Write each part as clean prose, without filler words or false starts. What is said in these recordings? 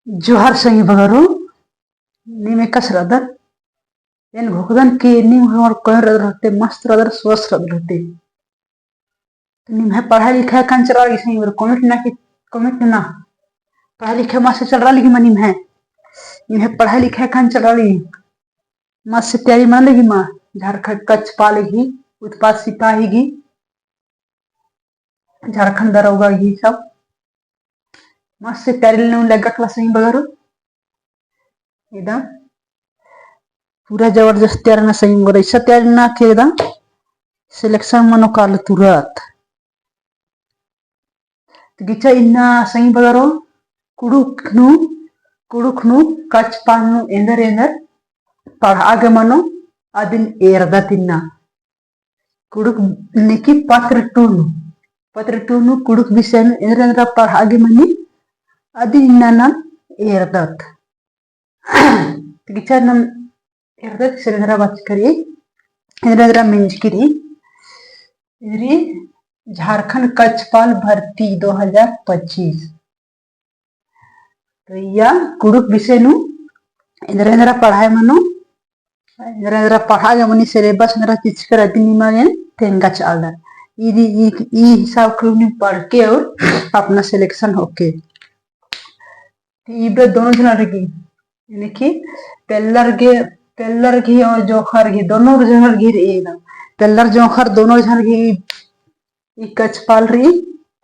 जोहार संगी बगरो नीमे कस rather N भोगदन के नीम हमार कह रदर रहते मस्त रदर स्वस्थ रदर रहते नीम है पढ़ाई लिखाई कान चला रही संगी बर कमेंट ना पढ़ाई लिखाई मस्त चल रहा लेगी मनीम है नीम है पढ़ाई लिखाई कान चला रही मस्त से तैयारी मान लेगी माँ झारखंड कच्छ पालेगी उत्पाद सिपाहीगी झारखंड दरोगा घी सब मस्त से तैयारी लेने लगा क्लास संगी बगरो एकदम पूरा जबरदस्त तैयारी ना सही मगर ऐसा तैयारी ना के एकदम सिलेक्शन मनो काल तुरंत गिचा इन्ना सही बगरो कुड़ुकनु कच्छ पानु एंदर पढ़ागे मनो अदिन एरदा तिन्ना कुड़ुक निकी पत्र टूनु कुड़ुक विषय एंदर पढ़ागे मनी अदिन इन्ना ना एरदत गिचा नम एरदत सिलेंडरा बात करी एंदर मिंजकिरी इधरी झारखंड कच्छपाल भर्ती 2025 तो या कुड़ुक विषय नु इंद्रेंद्र पढ़ाए मनो इंद्रेंद्र पढ़ागे मनी सिलेबस नरा चीज कर अदिनी मागेन तेंगा चालदा इदी ई हिसाब क्रूनी पढ़ के और अपना सिलेक्शन होके इबे दोनों जना रगी यानी कि पेल्लर घी और जोखर घी दोनों जन घी रहेगा पेल्लर जोखर दोनों जन घी कच्छपाल रही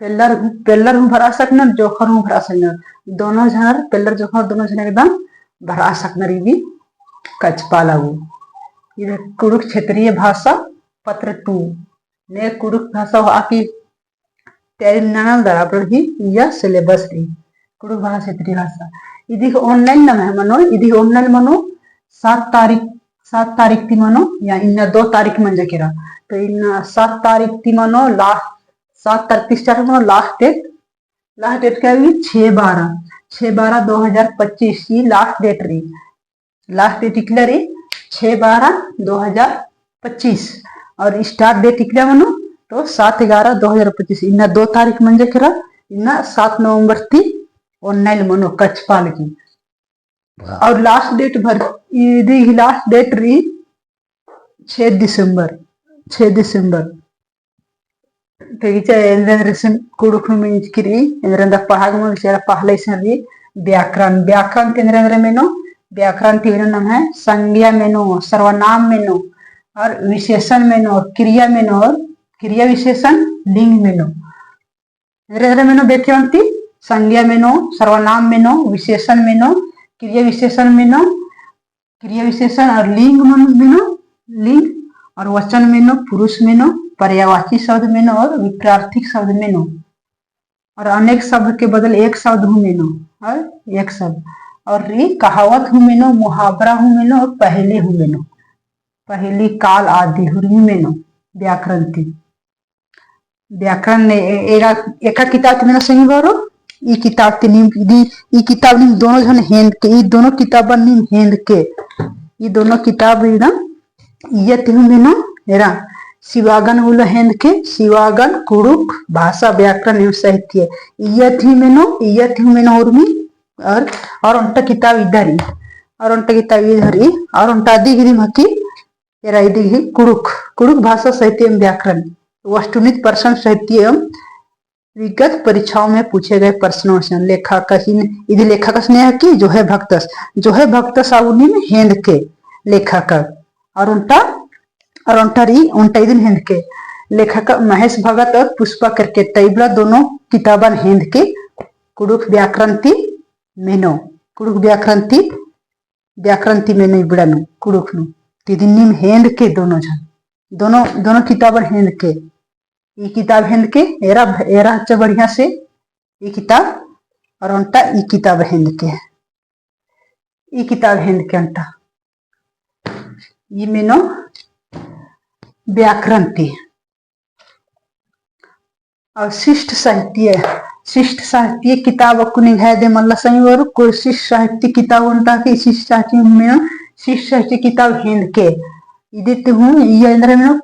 पेल्लर हूँ भरा सकना जोखर हूँ भरा सकना दोनों जन पेल्लर जोखर दोनों जन एकदम भरा सकना रही भी कच्छपाल आगू इधर कुड़ुक क्षेत्रीय भाषा पत्र 2 ने कुड़ुक भाषा आकी तैयारी नाना बराबर ही या सिलेबस रही कुड़ुक भाषा क्षेत्रीय भाषा इधी ऑनलाइन नाम है मनो इधी ऑनलाइन मनो 7 तारीख थी मनो या इन 2 तारीख मन जकेरा तो इन 7 तारीख थी मनो लास्ट 7 तारीख स्टार्ट मनो लास्ट डेट क्या हुई 6/12/2025 की लास्ट डेट रही लास्ट डेट निकला रही 6/12/2025 और स्टार्ट डेट निकला मनो तो 7/11/2025 इन 2 तारीख मन जकेरा इन 7 नवंबर थी ऑनलाइन मनो कच्छपाल की और लास्ट डेट लास्ट डेट रही 6 दिसंबर कुड़ुक मिंजकिरी इंद्रेंद्र पढ़ाग में बेचारा पहले से रही व्याकरण केंद्र मेनो व्याकरण तीन नाम है संज्ञा मेनो सर्वनाम मेनो और विशेषण मेनो और क्रिया मेनो और क्रिया विशेषण लिंग मेनो इंद्रेंद्र मेनो व्याकरण संज्ञा मेनो सर्वनाम मेनो विशेषण मेनो क्रिया विशेषण और लिंग मेनो लिंग और वचन मेनो पुरुष मेनो पर्यायवाची शब्द मेनो और विप्रार्थिक शब्द मेनो और अनेक शब्द के बदल एक शब्द हूँ मेनो और एक शब्द और री कहावत हूँ मेनो मुहावरा हूँ मेनो और पहले हूँ मेनो पहली काल आदि हूँ मेनो व्याकरण ने एका किताब मेनो सही बारो ई किताब के नीम ई किताब नीम दोनों जन हेंद के ई दोनों किताब नीम हेंद के ई दोनों किताब एकदम ये तीन मेनो एरा शिवागन उल हेंद के शिवागन कुड़ुक भाषा व्याकरण एवं साहित्य ये थी मेनो उर्मी और उनका किताब इधर ही और उनका किताब इधर ही और उनका दिगिरी मकी एरा इधर कुड़ुक भाषा साहित्य एवं व्याकरण वस्तुनिष्ठ प्रश्न साहित्य एवं विगत परीक्षाओं में पूछे गए प्रश्नों से लेखक स्नेह की जो है भक्तस आउनी में हेंद के लेखक और उनटा इधन हेंद के लेखक महेश भगत और पुष्पा करके तैबला दोनों किताबन हेंद के कुड़ुक व्याकरणती मेनो इबड़ानु कुड़ुक नु तिदिन हेंद के दोनों किताबन हेंद के ये किताब हेंद के एरा अच्छा बढ़िया से ये किताब और उनटा ये किताब हेंद के अंटा ये मेनो व्याकरण थी और शिष्ट साहित्य किताब को निगाह दे मल्ला सही और कोई शिष्ट साहित्य किताब उनटा के शिष्ट साहित्य किताब हेंद के इधर हूँ ये अंदर मेनो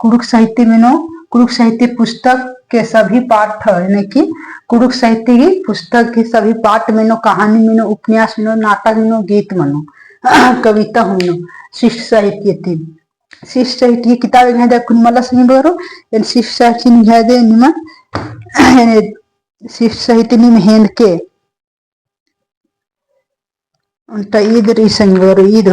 कुड़ुक साहित्य पुस्तक के सभी पाठ यानी कि कुडुख साहित्य की पुस्तक के सभी पाठ में कहानी में उपन्यास में नाटक में गीत में कविता में शिष्ट साहित्य तीन शिष्ट साहित्य किताब है कुनमला संगी बरो शिष्ट साहित्य है निम शिष्ट साहित्य निम हेंद के उनटा ईद री संगी बरो ईद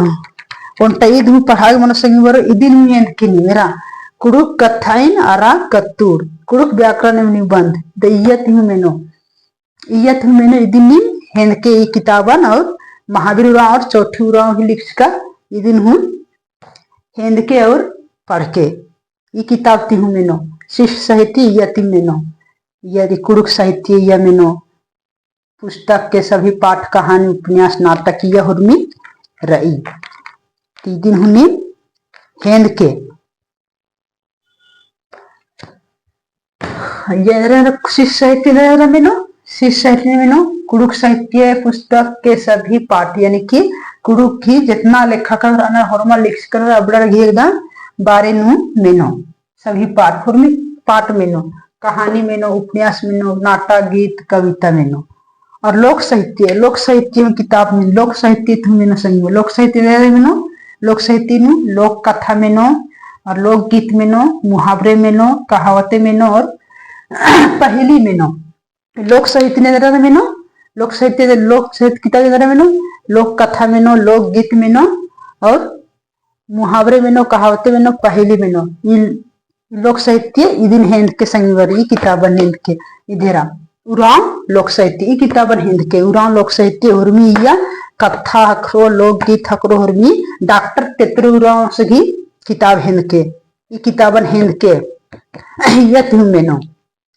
उनटा ईद पढ़ाई मन संगी बरो इदिन हेंद के मेरा कुडुक कथाइन आरा कत्तूर कुडुक व्याकरण में निबंध द इयत मेनो इदिन हेंद के ये किताबन और महावीर उराव और चौथी उराव की लिखिका इदिन हूँ हेंद के और पढ़ के ये किताब ती हूँ मेनो शिष्ट साहित्य यति मेनो यदि कुडुक साहित्य या मेनो पुस्तक के सभी पाठ कहानी उपन्यास नाटक यह हुर्मी रही तीन हुनी हेंद के शिष्ट साहित्य मेनो शिष्ट साहित्य में कुडुक साहित्य पुस्तक के सभी पाठ यानी कि कुडुक की जितना लेखक हरमा लिख एकदम बारे मेनो सभी पाठ हुर्मी पाठ मेनो कहानी मेनो उपन्यास मेनो नाटक गीत कविता मेनो और लोक साहित्य में किताब में लोक साहित्य मेनो संग लोक साहित्य मेनो लोक साहित्य लोक कथा मेनो और लोकगीत मेनो मुहावरे मेनो कहावते मेनो और पहेली मेनो लोक साहित्य मेनो लोक साहित्य किताब मेनो लोक कथा मेनो लोकगीत मेनो और मुहावरे मेनो कहावते मेनो पहेली मेनो लोक साहित्य इदिन हेंद के संगी किताबन हेंद के इधेरा उराव लोक साहित्य किताबन हेंद के उराव लोक साहित्य हुर्मी या कथा हकरो लोकगीत हकरो हुर्मी डॉक्टर तेत्र उराव सगी किताब हेंद के किताबन हेंद के यत मेनो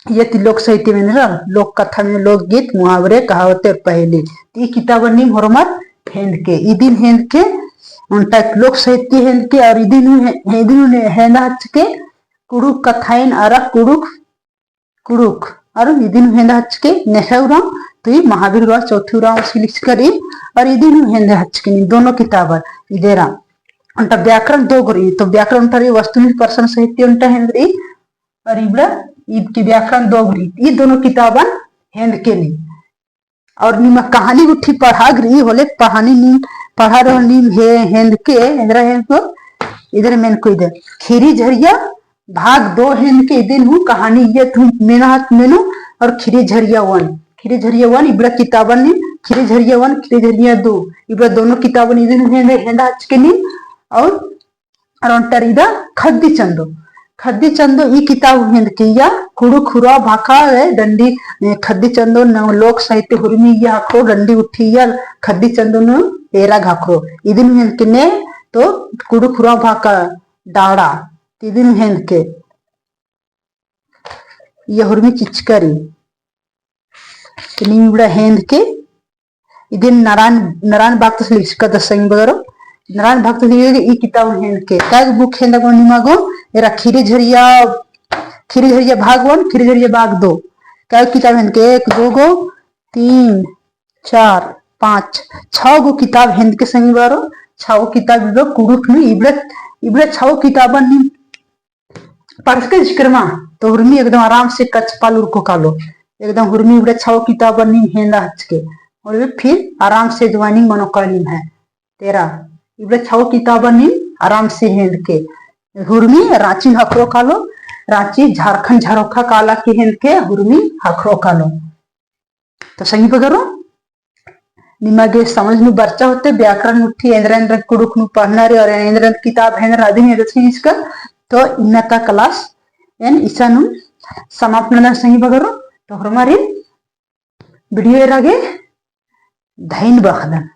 यति लोक साहित्य में लोक कथा में लोकगीत मुहावरे कहावते और पहेली ये किताबन निम हरमर हेंद के इदिन हेंद के उनटा लोक साहित्य हेंद के और इदिन हेंदा हच के कुडुक कथाइन आरा कुडुक और इदिन हेंदा हच के नेहरा तो ये महावीर उराव चौथी उराव लिख करी और इदिन हेंदा हच के दोनों किताब इधेरा उनटा व्याकरण दो गरी तो व्याकरण उनटा वस्तुनिष्ठ प्रश्न साहित्य उनटा हेंद्री और इबड़ा ईद की व्याकरण दो गरी ये दोनों किताबन हेंद के नी और निम कहानी उठी पढ़ा गरी होले कहानी नी पढ़ा रहो नीम हेंद के इधर मेन को इधर खीरी झरिया भाग 2 हेंद के दिन हूँ कहानी ये तुम मेना हाथ मेनो और खीरी झरिया 1 इबड़ा किताबन नी खीरी झरिया 1 खीरी झरिया 2 इबड़ा दोनों किताबन इधर हेंदा हच के नी और उनटर इदा खद्दी चंदो ई किताब हेंद के या कुडुक हुरा भाखा डंडी खद्दी चंदो लोक साहित्य हुर्मी या हकरो डंडी उठी या खद्दी चंदो न एरा घाकरो इदिन हेंद के ने तो कुडुक हुरा भाका डाड़ा इदिन हेंद के या हुर्मी चिचकरी निबड़ा हेंद के इदिन नारायण भक्त से लिख का दसंग बगरो नारायण भक्त ई किताब हेंद के काय बुक हेंद को निमागो एरा खीरी झरिया भाग 1 खीरी झरिया भाग 2 काय किताब हेंद के 1 2 गो 3 4 5 6 गो किताब हेंद के संगी बारो 6 गो किताब इबड़ा कुडुक नु इबड़ा 6 किताबन नी पढ़ के जिक्रमा तो हुर्मी एकदम आराम से कच पालुर को कालो एकदम हुर्मी इबड़ा 6 किताबन नी हेंदा हच के और फिर आराम से ज्वाइनिंग मनोकालीन है तेरा इबड़ा 6 किताबन नी आराम से हेंद के हुर्मी रांची हकरो कालो रांची झारखंड झारोखा काला की हेंद के हुर्मी हकरो कालो तो सही बगरो निಮಗೆ समझ में बर्चा होते व्याकरण उठी एंद्रेंद्र कुडुक नु पढ़ना रे और एंद्रेंद्र किताब है राधे इसका तो इनका क्लास एन ईसानु समापन सही बगरो तो हमारी वीडियो रागे धैन बखदन